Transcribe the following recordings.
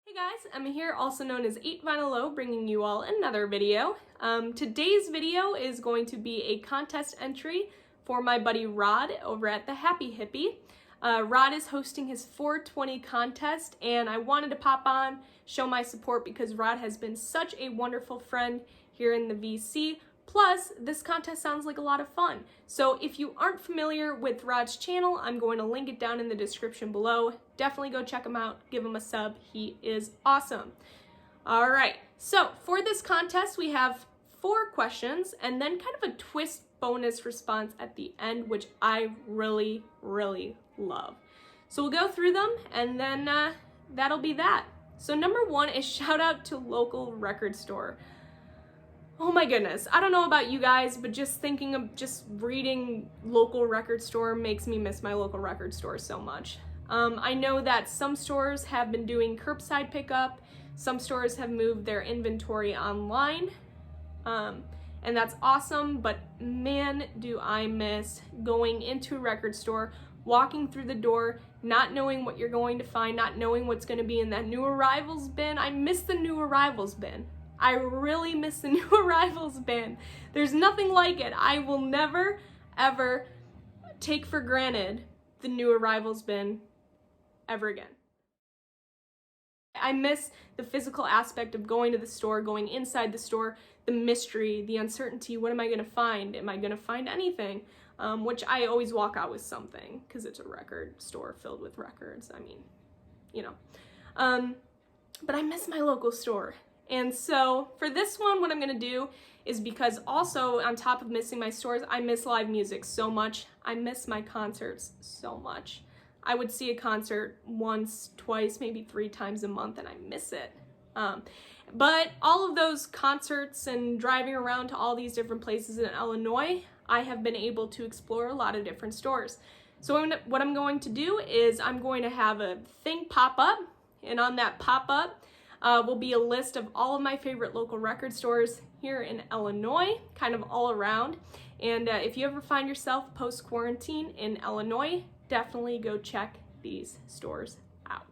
Hey guys, I'm here, also known as 8vinyllow, bringing you all another video. Today's video is going to be a contest entry for my buddy Rod over at the Hippy. Rod is hosting his 420 contest, and I wanted to pop on, show my support because Rod has been such a wonderful friend here in the VC. Plus, this contest sounds like a lot of fun. So if you aren't familiar with Rod's channel, I'm going to link it down in the description below. Definitely go check him out, give him a sub. He is awesome. All right, so for this contest, we have 4 questions and then kind of a twist bonus response at the end, which I really love. So we'll go through them and then that'll be that. So number 1 is shout out to local record store. Oh my goodness, I don't know about you guys, but just thinking of just reading local record store makes me miss my local record store so much. I know that some stores have been doing curbside pickup, some stores have moved their inventory online, and that's awesome, but man, do I miss going into a record store, walking through the door, not knowing what you're going to find, not knowing what's going to be in that new arrivals bin. I miss the new arrivals bin. I really miss the new arrivals bin. There's nothing like it. I will never, ever take for granted the new arrivals bin ever again. I miss the physical aspect of going to the store, going inside the store, the mystery, the uncertainty. What am I going to find? Am I going to find anything? Which I always walk out with something because it's a record store filled with records. I mean, you know. But I miss my local store. And so for this one, what I'm gonna do is, because also on top of missing my stores, I miss live music so much. I miss my concerts so much. I would see a concert once, twice, maybe 3 times a month, and I miss it. But all of those concerts and driving around to all these different places in Illinois, I have been able to explore a lot of different stores. So what I'm going to do is I'm going to have a thing pop up, and on that pop-up, will be a list of all of my favorite local record stores here in Illinois, kind of all around. And if you ever find yourself post-quarantine in Illinois, definitely go check these stores out.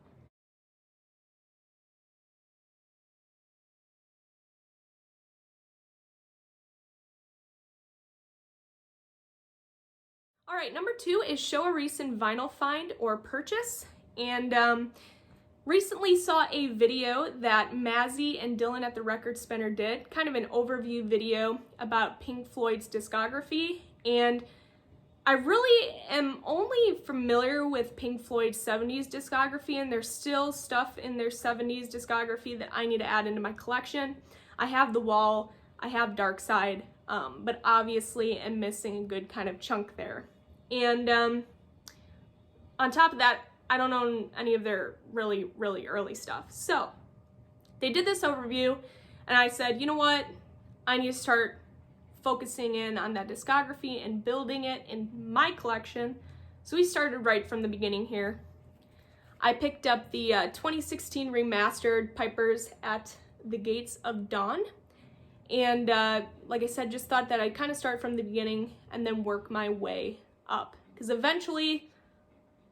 All right, number 2 is show a recent vinyl find or purchase. And recently saw a video that Mazzy and Dylan at the Record Spinner did, kind of an overview video about Pink Floyd's discography, and I really am only familiar with Pink Floyd's 70s discography, and there's still stuff in their 70s discography that I need to add into my collection. I have The Wall, I have Dark Side, but obviously am missing a good kind of chunk there. And on top of that, I don't own any of their really early stuff. So they did this overview and I said, you know what? I need to start focusing in on that discography and building it in my collection. So we started right from the beginning here. I picked up the 2016 remastered Pipers at the Gates of Dawn. And like I said, just thought that I'd kind of start from the beginning and then work my way up. Because eventually,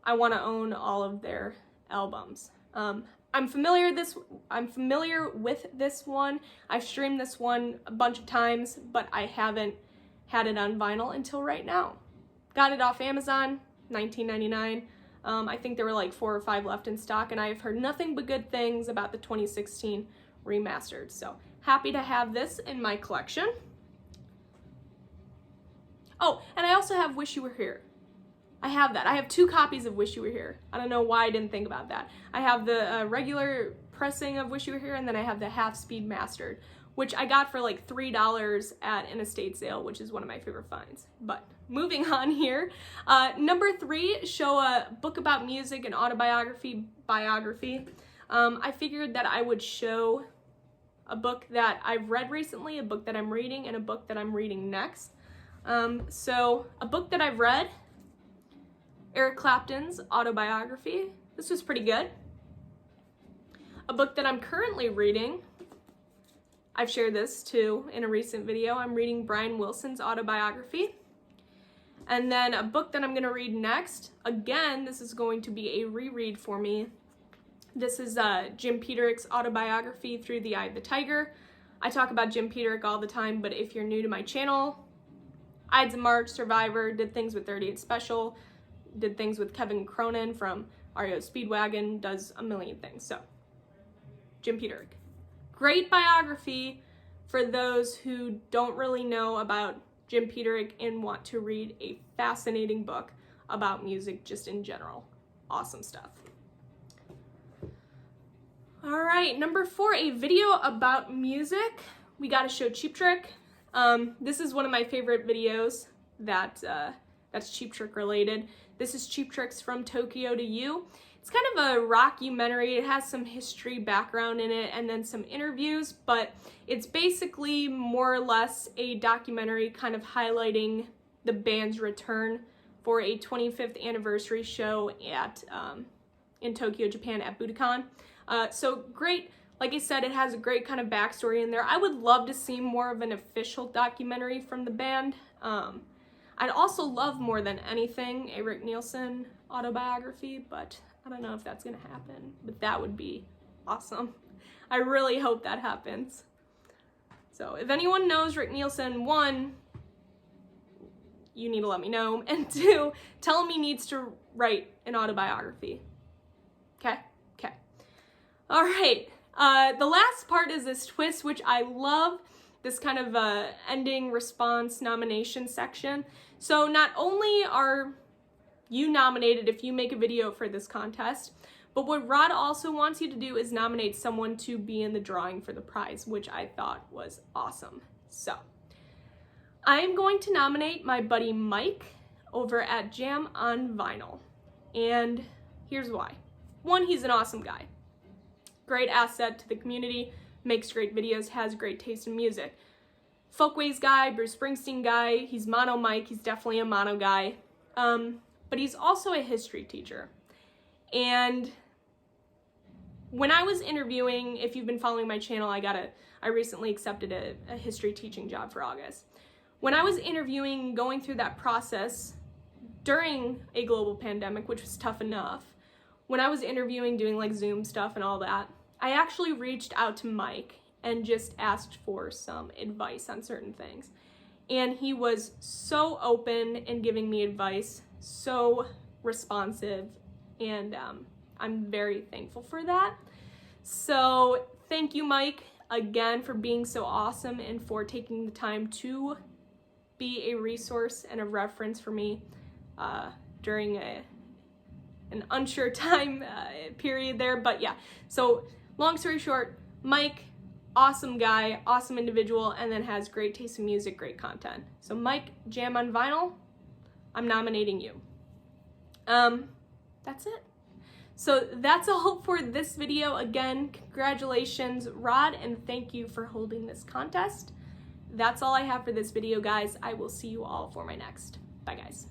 I want to own all of their albums. I'm familiar with this one. I've streamed this one a bunch of times, but I haven't had it on vinyl until right now. Got it off Amazon, $19.99. I think there were like 4 or 5 left in stock, and I've heard nothing but good things about the 2016 remastered. So happy to have this in my collection. Oh, and I also have Wish You Were Here. I have that. I have 2 copies of Wish You Were Here. I don't know why I didn't think about that. I have the regular pressing of Wish You Were Here, and then I have the half-speed mastered, which I got for like $3 at an estate sale, which is one of my favorite finds. But moving on here. Number 3, show a book about music and biography. I figured that I would show a book that I've read recently, a book that I'm reading, and a book that I'm reading next. So a book that I've read, Eric Clapton's autobiography. This was pretty good. A book that I'm currently reading, I've shared this too in a recent video. I'm reading Brian Wilson's autobiography. And then a book that I'm going to read next, again, this is going to be a reread for me, This is Jim Peterick's autobiography, Through the Eye of the Tiger. I talk about Jim Peterick all the time, but if you're new to my channel, Ides of March, Survivor, did things with 38 Special, did things with Kevin Cronin from REO Speedwagon, does a million things. So, Jim Peterick. Great biography for those who don't really know about Jim Peterick and want to read a fascinating book about music just in general. Awesome stuff. All right, number 4, a video about music. We gotta show Cheap Trick. This is one of my favorite videos that's Cheap Trick related. This is Cheap Trick's From Tokyo to You. It's kind of a rockumentary. It has some history background in it and then some interviews, but it's basically more or less a documentary kind of highlighting the band's return for a 25th anniversary show at in Tokyo, Japan at Budokan. So great, like I said, it has a great kind of backstory in there. I would love to see more of an official documentary from the band. I'd also love more than anything a Rick Nielsen autobiography, but I don't know if that's gonna happen, but that would be awesome. I really hope that happens. So if anyone knows Rick Nielsen, 1, you need to let me know, and 2, tell him he needs to write an autobiography. Okay? Okay. All right. The last part is this twist, which I love, this kind of ending response nomination section. So not only are you nominated if you make a video for this contest, but what Rod also wants you to do is nominate someone to be in the drawing for the prize, which I thought was awesome. So I'm going to nominate my buddy Mike over at Jam on Vinyl, and here's why. 1, he's an awesome guy. Great asset to the community, makes great videos, has great taste in music. Folkways guy, Bruce Springsteen guy, he's mono Mike, he's definitely a mono guy. But he's also a history teacher. And when I was interviewing, if you've been following my channel, I recently accepted a history teaching job for August. When I was interviewing, going through that process during a global pandemic, which was tough enough, when I was interviewing, doing like Zoom stuff and all that, I actually reached out to Mike and just asked for some advice on certain things. And he was so open in giving me advice, so responsive, and I'm very thankful for that. So thank you, Mike, again for being so awesome and for taking the time to be a resource and a reference for me during an unsure time period there. But yeah, so long story short, Mike, awesome guy, awesome individual, and then has great taste in music, great content. So Mike, Jam on Vinyl, I'm nominating you. That's it. So that's all for this video. Again, congratulations, Rod, and thank you for holding this contest. That's all I have for this video, guys. I will see you all for my next. Bye, guys.